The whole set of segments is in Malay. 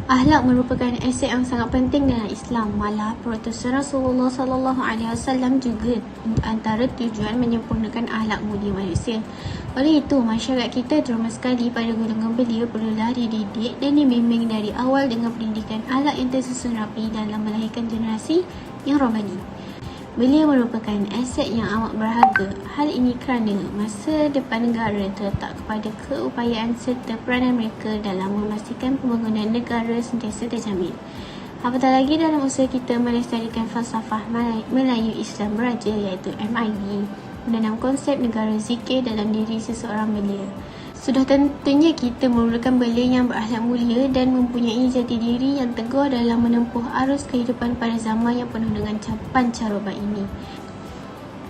Akhlak merupakan aset yang sangat penting dalam Islam. Malah peratusan Rasulullah SAW juga antara tujuan menyempurnakan akhlak mulia manusia. Oleh itu, masyarakat kita terutama sekali pada golongan belia perlulah dididik dan dibimbing dari awal dengan pendidikan akhlak yang tersusun rapi dalam melahirkan generasi yang rohani. Belia merupakan aset yang amat berharga. Hal ini kerana masa depan negara terletak kepada keupayaan serta peranan mereka dalam memastikan pembangunan negara sentiasa terjamin. Apatah lagi dalam usaha kita melestarikan falsafah Melayu Islam Beraja iaitu MIB, menanam konsep negara zikir dalam diri seseorang belia. Sudah tentunya kita memerlukan belia yang berakhlak mulia dan mempunyai jati diri yang teguh dalam menempuh arus kehidupan pada zaman yang penuh dengan pancaroba ini.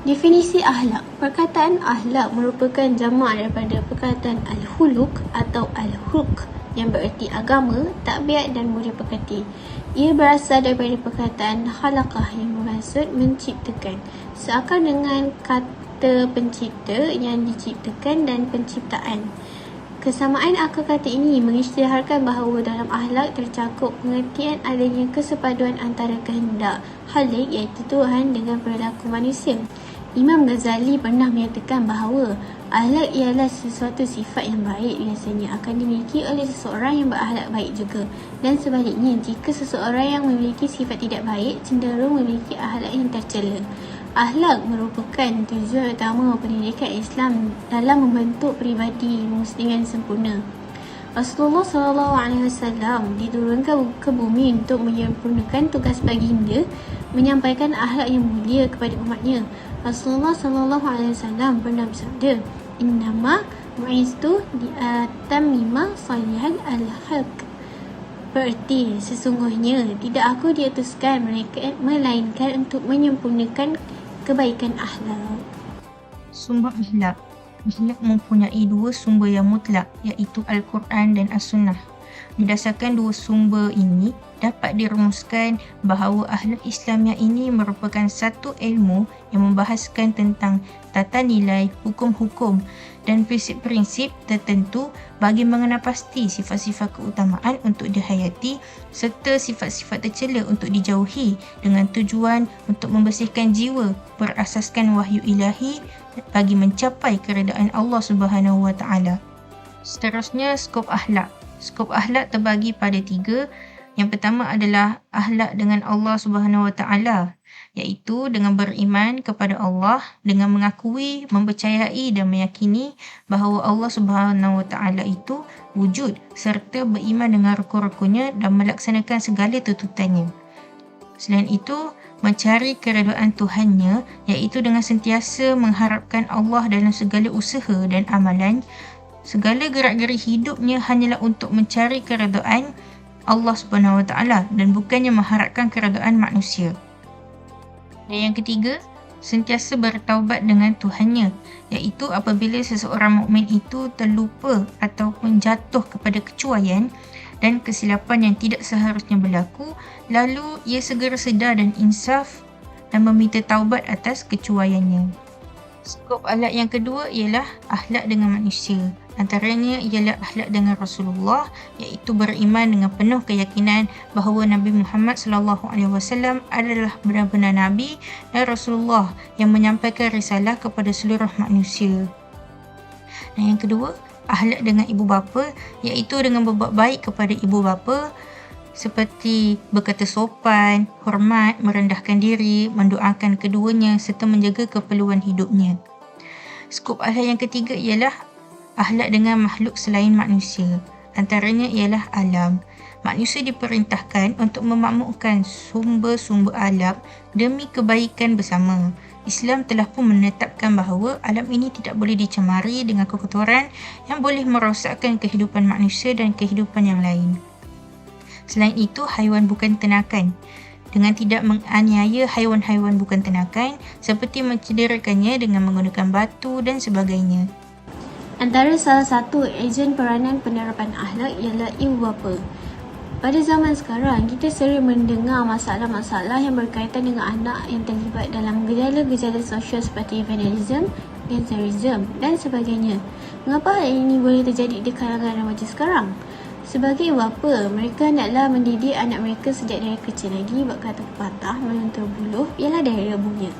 Definisi akhlak. Perkataan akhlak merupakan jamak daripada perkataan al-khuluq atau al-khulq yang bererti agama, tabiat dan budi pekerti. Ia berasal daripada perkataan khalaqah yang bermaksud menciptakan. Seakan dengan kata pencipta yang diciptakan dan penciptaan. Kesamaan akar kata ini mengisytiharkan bahawa dalam akhlak tercakup pengertian adanya kesepaduan antara kehendak Khalik iaitu Tuhan dengan perilaku manusia. Imam Ghazali pernah menyatakan bahawa akhlak ialah sesuatu sifat yang baik biasanya akan dimiliki oleh seseorang yang berakhlak baik juga, dan sebaliknya jika seseorang yang memiliki sifat tidak baik cenderung memiliki akhlak yang tercela. Akhlak merupakan tujuan utama pendidikan Islam dalam membentuk peribadi muslim yang sempurna. Rasulullah SAW diturunkan ke bumi untuk menyempurnakan tugas baginda menyampaikan akhlak yang mulia kepada umatnya. Rasulullah SAW pernah bersabda, "Innama bu'istu li'atammima salihal al-khalq." Berarti sesungguhnya tidak aku diutuskan melainkan untuk menyempurnakan kebaikan akhlak. Sumber akhlak. Akhlak mempunyai dua sumber yang mutlak iaitu Al-Quran dan As-Sunnah. Berdasarkan dua sumber ini, dapat dirumuskan bahawa akhlak Islamiah ini merupakan satu ilmu yang membahaskan tentang tata nilai, hukum-hukum dan prinsip-prinsip tertentu bagi mengenal pasti sifat-sifat keutamaan untuk dihayati serta sifat-sifat tercela untuk dijauhi dengan tujuan untuk membersihkan jiwa berasaskan wahyu ilahi bagi mencapai keredaan Allah Subhanahu Wa Taala. Seterusnya, skop akhlak. Skop akhlak terbagi pada 3. Yang pertama adalah akhlak dengan Allah Subhanahu Wa Taala, iaitu dengan beriman kepada Allah, dengan mengakui, mempercayai dan meyakini bahawa Allah Subhanahu Wa Taala itu wujud serta beriman dengan rukun-rukunnya dan melaksanakan segala tuntutannya. Selain itu, mencari keredaan Tuhannya, iaitu dengan sentiasa mengharapkan Allah dalam segala usaha dan amalan. Segala gerak-geri hidupnya hanyalah untuk mencari keredaan Allah Subhanahu Wa Taala dan bukannya mengharapkan keredaan manusia. Dan yang ketiga, sentiasa bertaubat dengan Tuhannya, iaitu apabila seseorang mukmin itu terlupa ataupun jatuh kepada kecuaian dan kesilapan yang tidak seharusnya berlaku, lalu ia segera sedar dan insaf dan meminta taubat atas kecuaiannya. Skop akhlak yang kedua ialah akhlak dengan manusia. Antaranya ialah akhlak dengan Rasulullah, iaitu beriman dengan penuh keyakinan bahawa Nabi Muhammad SAW adalah benar-benar Nabi dan Rasulullah yang menyampaikan risalah kepada seluruh manusia. Dan yang kedua, akhlak dengan ibu bapa, iaitu dengan berbuat baik kepada ibu bapa seperti berkata sopan, hormat, merendahkan diri, mendoakan keduanya serta menjaga keperluan hidupnya. Skop akhlak yang ketiga ialah akhlak dengan makhluk selain manusia. Antaranya ialah alam. Manusia diperintahkan untuk memakmurkan sumber-sumber alam demi kebaikan bersama. Islam telah pun menetapkan bahawa alam ini tidak boleh dicemari dengan kekotoran yang boleh merosakkan kehidupan manusia dan kehidupan yang lain. Selain itu, haiwan bukan ternakan. Dengan tidak menganiaya haiwan-haiwan bukan ternakan seperti mencederakannya dengan menggunakan batu dan sebagainya. Antara salah satu ejen peranan penerapan akhlak ialah ibu bapa. Pada zaman sekarang, kita sering mendengar masalah-masalah yang berkaitan dengan anak yang terlibat dalam gejala-gejala sosial seperti vandalism, gangsterism dan sebagainya. Mengapa hal ini boleh terjadi di kalangan remaja sekarang? Sebagai ibu bapa, mereka hendaklah mendidik anak mereka sejak dari kecil lagi. Bab kata pepatah, meluntur buluh ialah dari rebunya.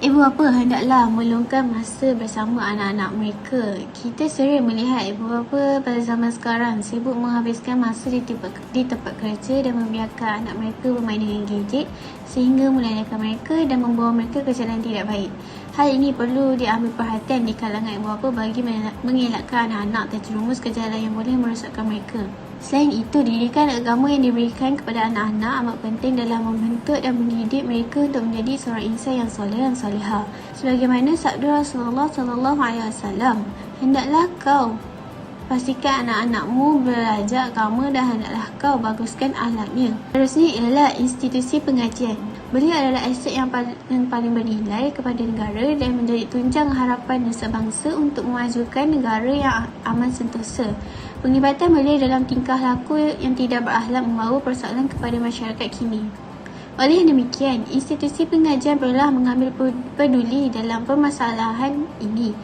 Ibu bapa hendaklah meluangkan masa bersama anak-anak mereka. Kita sering melihat ibu bapa pada zaman sekarang sibuk menghabiskan masa di tempat kerja dan membiarkan anak mereka bermain dengan gadget sehingga melelahkan mereka dan membawa mereka ke jalan tidak baik. Hal ini perlu diambil perhatian di kalangan ibu bapa bagi mengelakkan anak-anak terjerumus ke jalan yang boleh merosakkan mereka. Selain itu, didikan agama yang diberikan kepada anak-anak amat penting dalam membentuk dan mendidik mereka untuk menjadi seorang insan yang soleh dan solehah. Sebagaimana sabda Rasulullah SAW, hendaklah kau pastikan anak-anakmu belajar agama dan hendaklah kau baguskan akhlaknya. Seterusnya ialah institusi pengajian. Beliau adalah aset yang paling bernilai kepada negara dan menjadi tunjang harapan bangsa untuk memajukan negara yang aman sentosa. Penglibatan beliau dalam tingkah laku yang tidak berakhlak membawa persoalan kepada masyarakat kini. Oleh demikian, institusi pengajian perlulah mengambil peduli dalam permasalahan ini.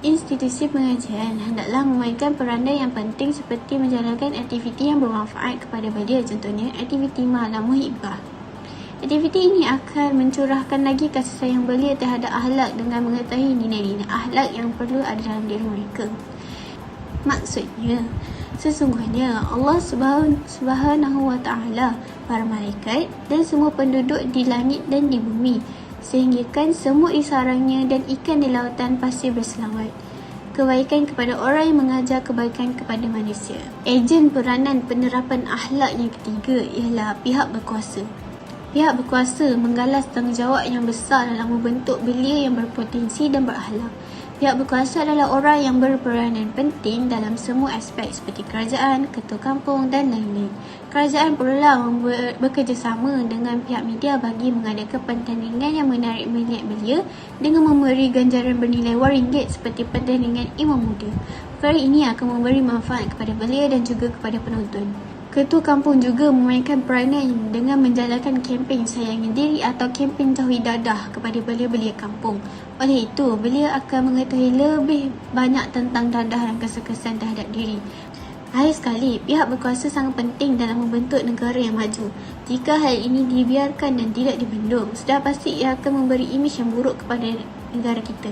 Institusi pengajian hendaklah memainkan peranan yang penting seperti menjalankan aktiviti yang bermanfaat kepada belia, contohnya aktiviti malam muhibah. Aktiviti ini akan mencurahkan lagi kasih sayang belia terhadap akhlak dengan mengetahui nilai-nilai akhlak yang perlu ada dalam diri mereka. Maksudnya, sesungguhnya Allah Subhanahu wa Ta'ala, para malaikat dan semua penduduk di langit dan di bumi, sehinggakan semua di sarangnya dan ikan di lautan pasti berselamat. Kebaikan kepada orang yang mengajar kebaikan kepada manusia. Ejen peranan penerapan akhlak yang ketiga ialah pihak berkuasa. Pihak berkuasa menggalas tanggungjawab yang besar dalam membentuk belia yang berpotensi dan berakhlak. Pihak berkuasa adalah orang yang berperanan penting dalam semua aspek seperti kerajaan, ketua kampung dan lain-lain. Kerajaan perlulah bekerjasama dengan pihak media bagi mengadakan pertandingan yang menarik minat belia dengan memberi ganjaran bernilai RM1 seperti pertandingan Imam Muda. Perkara ini akan memberi manfaat kepada belia dan juga kepada penonton. Ketua kampung juga memainkan peranan dengan menjalankan kempen sayangi diri atau kempen jauhi dadah kepada belia-belia kampung. Oleh itu, belia akan mengetahui lebih banyak tentang dadah dan kesan-kesan terhadap diri. Akhir sekali, pihak berkuasa sangat penting dalam membentuk negara yang maju. Jika hal ini dibiarkan dan tidak dibendung, sudah pasti ia akan memberi imej yang buruk kepada negara kita.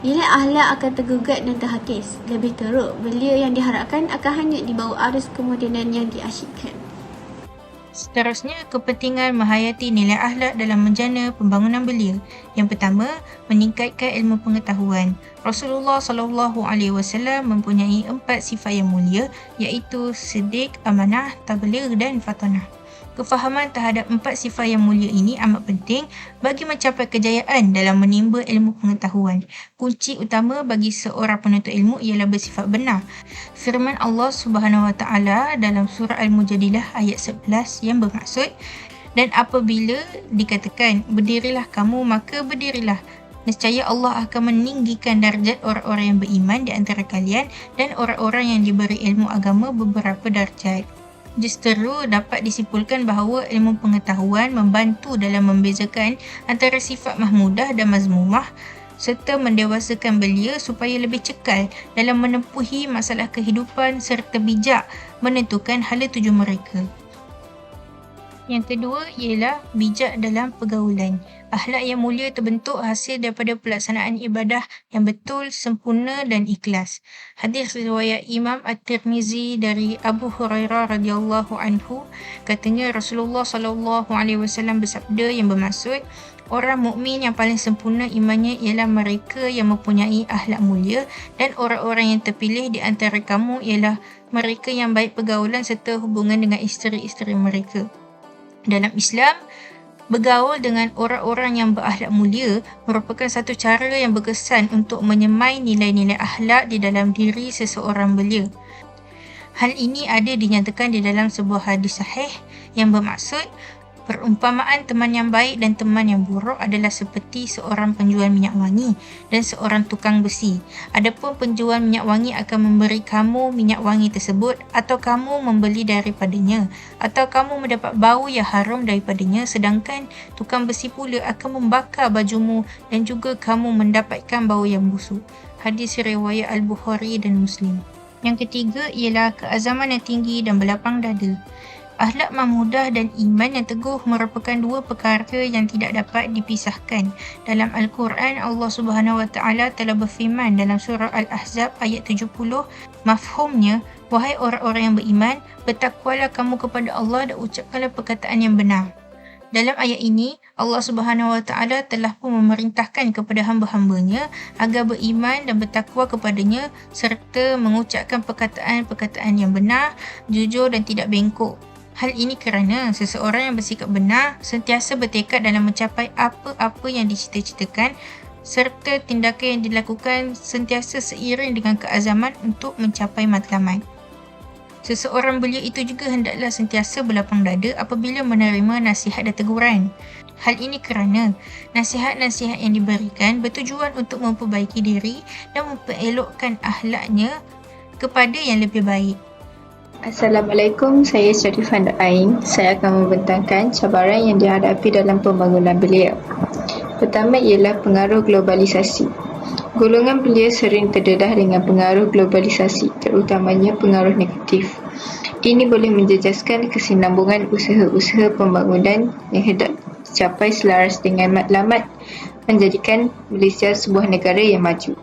Nilai akhlak akan tergugat dan terhakis. Lebih teruk, belia yang diharapkan akan hanyut di bawah arus kemodenan yang diasyikkan. Seterusnya, kepentingan menghayati nilai akhlak dalam menjana pembangunan belia. Yang pertama, meningkatkan ilmu pengetahuan. Rasulullah SAW mempunyai 4 sifat yang mulia, iaitu sedik, amanah, tabligh dan fatanah. Kefahaman terhadap 4 sifat yang mulia ini amat penting bagi mencapai kejayaan dalam menimba ilmu pengetahuan. Kunci utama bagi seorang penuntut ilmu ialah bersifat benar. Firman Allah Subhanahu wa Ta'ala dalam surah Al-Mujadilah ayat 11 yang bermaksud, dan apabila dikatakan berdirilah kamu, maka berdirilah. Nescaya Allah akan meninggikan darjat orang-orang yang beriman di antara kalian dan orang-orang yang diberi ilmu agama beberapa darjat. Justeru dapat disimpulkan bahawa ilmu pengetahuan membantu dalam membezakan antara sifat mahmudah dan mazmumah serta mendewasakan belia supaya lebih cekal dalam menempuhi masalah kehidupan serta bijak menentukan hala tuju mereka. Yang kedua ialah bijak dalam pergaulan. Akhlak yang mulia terbentuk hasil daripada pelaksanaan ibadah yang betul, sempurna dan ikhlas. Hadis riwayat Imam At-Tirmizi dari Abu Hurairah radhiyallahu anhu, katanya Rasulullah SAW bersabda yang bermaksud, orang mukmin yang paling sempurna imannya ialah mereka yang mempunyai akhlak mulia, dan orang-orang yang terpilih di antara kamu ialah mereka yang baik pergaulan serta hubungan dengan isteri-isteri mereka. Dalam Islam, bergaul dengan orang-orang yang berakhlak mulia merupakan satu cara yang berkesan untuk menyemai nilai-nilai akhlak di dalam diri seseorang belia. Hal ini ada dinyatakan di dalam sebuah hadis sahih yang bermaksud, perumpamaan teman yang baik dan teman yang buruk adalah seperti seorang penjual minyak wangi dan seorang tukang besi. Adapun penjual minyak wangi akan memberi kamu minyak wangi tersebut, atau kamu membeli daripadanya, atau kamu mendapat bau yang harum daripadanya, sedangkan tukang besi pula akan membakar bajumu dan juga kamu mendapatkan bau yang busuk. Hadis riwayat Al-Bukhari dan Muslim. Yang ketiga ialah keazaman yang tinggi dan berlapang dada. Akhlak mahmudah dan iman yang teguh merupakan dua perkara yang tidak dapat dipisahkan. Dalam Al-Quran, Allah Subhanahu Wa Taala telah berfirman dalam surah Al-Ahzab ayat 70, mafhumnya, wahai orang-orang yang beriman, bertakwalah kamu kepada Allah dan ucapkanlah perkataan yang benar. Dalam ayat ini, Allah Subhanahu Wa Taala telah pun memerintahkan kepada hamba-hambanya agar beriman dan bertakwa kepadanya serta mengucapkan perkataan-perkataan yang benar, jujur dan tidak bengkok. Hal ini kerana seseorang yang bersikap benar sentiasa bertekad dalam mencapai apa-apa yang dicita-citakan serta tindakan yang dilakukan sentiasa seiring dengan keazaman untuk mencapai matlamat. Seseorang belia itu juga hendaklah sentiasa berlapang dada apabila menerima nasihat dan teguran. Hal ini kerana nasihat-nasihat yang diberikan bertujuan untuk memperbaiki diri dan memperelokkan akhlaknya kepada yang lebih baik. Assalamualaikum, saya Syarifah Ain. Saya akan membentangkan cabaran yang dihadapi dalam pembangunan belia. Pertama ialah pengaruh globalisasi. Golongan belia sering terdedah dengan pengaruh globalisasi, terutamanya pengaruh negatif. Ini boleh menjejaskan kesinambungan usaha-usaha pembangunan yang hendak dicapai selaras dengan matlamat menjadikan Malaysia sebuah negara yang maju.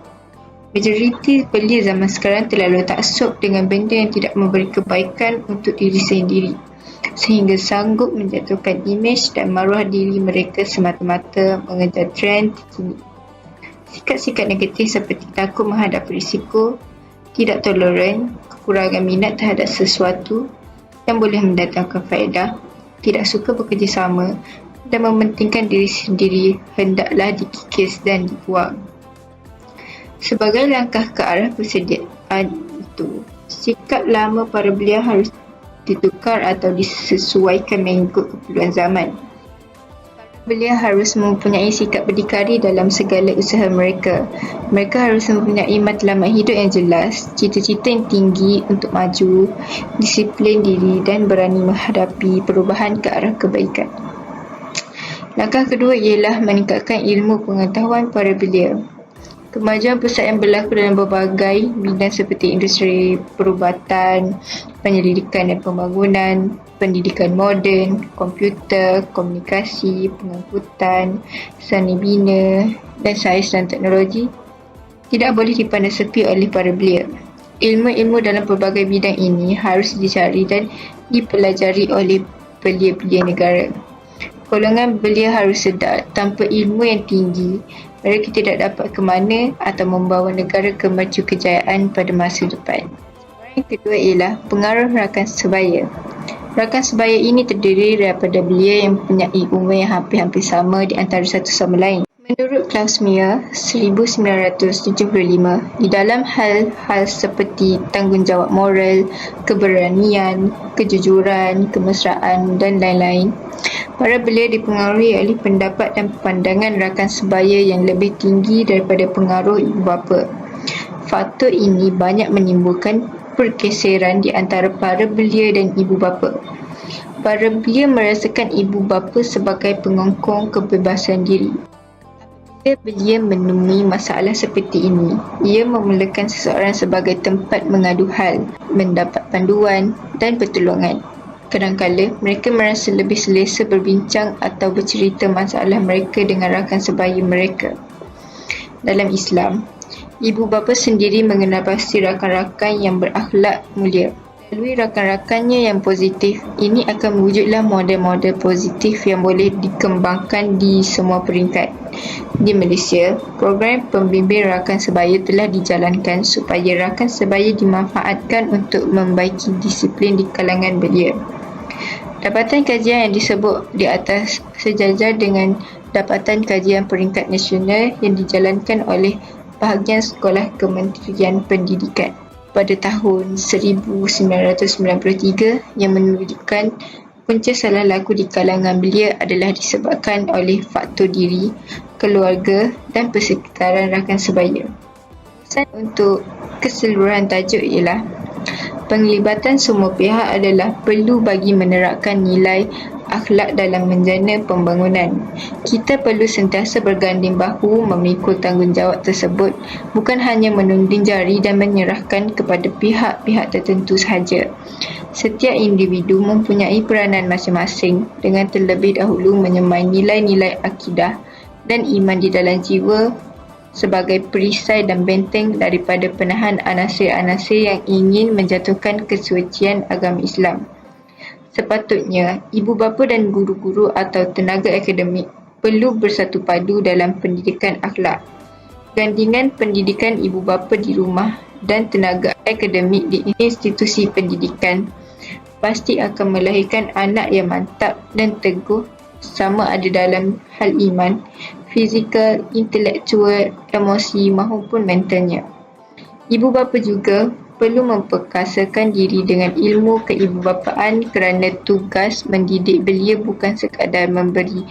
Majoriti belia zaman sekarang terlalu taksub dengan benda yang tidak memberi kebaikan untuk diri sendiri, sehingga sanggup menjatuhkan imej dan maruah diri mereka semata-mata mengejar trend terkini. Sikap-sikap negatif seperti takut menghadapi risiko, tidak toleran, kekurangan minat terhadap sesuatu yang boleh mendatangkan faedah, tidak suka bekerjasama dan mementingkan diri sendiri hendaklah dikikis dan dibuang. Sebagai langkah ke arah persediaan itu, sikap lama para belia harus ditukar atau disesuaikan mengikut keperluan zaman. Para belia harus mempunyai sikap berdikari dalam segala usaha mereka. Mereka harus mempunyai matlamat hidup yang jelas, cita-cita yang tinggi untuk maju, disiplin diri dan berani menghadapi perubahan ke arah kebaikan. Langkah kedua ialah meningkatkan ilmu pengetahuan para belia. Kemajuan pesat yang berlaku dalam berbagai bidang seperti industri perubatan, penyelidikan dan pembangunan, pendidikan moden, komputer, komunikasi, pengangkutan, seni bina dan sains dan teknologi tidak boleh dipandang sepi oleh para belia. Ilmu-ilmu dalam pelbagai bidang ini harus dicari dan dipelajari oleh belia-belia negara. Golongan belia harus sedar, tanpa ilmu yang tinggi, mereka tidak dapat ke mana atau membawa negara ke mercu kejayaan pada masa depan. Yang kedua ialah pengaruh rakan sebaya. Rakan sebaya ini terdiri daripada belia yang mempunyai umur yang hampir-hampir sama di antara satu sama lain. Menurut Klaus Meyer 1975, di dalam hal-hal seperti tanggungjawab moral, keberanian, kejujuran, kemesraan dan lain-lain, para belia dipengaruhi oleh pendapat dan pandangan rakan sebaya yang lebih tinggi daripada pengaruh ibu bapa. Faktor ini banyak menimbulkan pergeseran di antara para belia dan ibu bapa. Para belia merasakan ibu bapa sebagai pengongkong kebebasan diri. Apabila belia menemui masalah seperti ini, ia memulakan seseorang sebagai tempat mengadu hal, mendapat panduan dan pertolongan. Kadang-kadang mereka merasa lebih selesa berbincang atau bercerita masalah mereka dengan rakan sebaya mereka. Dalam Islam, ibu bapa sendiri mengenal pasti rakan-rakan yang berakhlak mulia. Melalui rakan-rakannya yang positif, ini akan mewujudlah model-model positif yang boleh dikembangkan di semua peringkat. Di Malaysia, program pembimbing rakan sebaya telah dijalankan supaya rakan sebaya dimanfaatkan untuk membaiki disiplin di kalangan belia. Dapatan kajian yang disebut di atas sejajar dengan dapatan kajian peringkat nasional yang dijalankan oleh bahagian sekolah Kementerian Pendidikan pada tahun 1993 yang menunjukkan punca salah laku di kalangan belia adalah disebabkan oleh faktor diri, keluarga dan persekitaran rakan sebaya. Pesan untuk keseluruhan tajuk ialah Penglibatan semua pihak adalah perlu bagi menerapkan nilai akhlak dalam menjana pembangunan. Kita perlu sentiasa berganding bahu memikul tanggungjawab tersebut, bukan hanya menunding jari dan menyerahkan kepada pihak-pihak tertentu sahaja. Setiap individu mempunyai peranan masing-masing dengan terlebih dahulu menyemai nilai-nilai akidah dan iman di dalam jiwa sebagai perisai dan benteng daripada penahan anasir-anasir yang ingin menjatuhkan kesucian agama Islam. Sepatutnya, ibu bapa dan guru-guru atau tenaga akademik perlu bersatu padu dalam pendidikan akhlak. Gandingan pendidikan ibu bapa di rumah dan tenaga akademik di institusi pendidikan pasti akan melahirkan anak yang mantap dan teguh sama ada dalam hal iman, fizikal, intelektual, emosi maupun mentalnya. Ibu bapa juga perlu memperkasakan diri dengan ilmu keibubapaan kerana tugas mendidik belia bukan sekadar memberi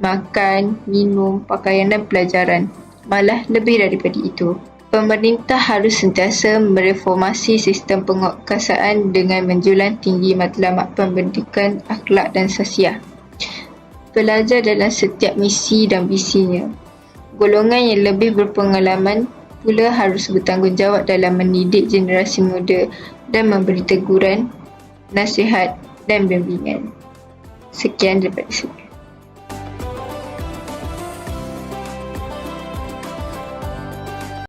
makan, minum, pakaian dan pelajaran. Malah lebih daripada itu. Pemerintah harus sentiasa mereformasi sistem penguasaan dengan menjulang tinggi matlamat pendidikan akhlak dan sosial. Pelajar dalam setiap misi dan visinya. Golongan yang lebih berpengalaman pula harus bertanggungjawab dalam mendidik generasi muda dan memberi teguran, nasihat dan bimbingan. Sekian daripada saya.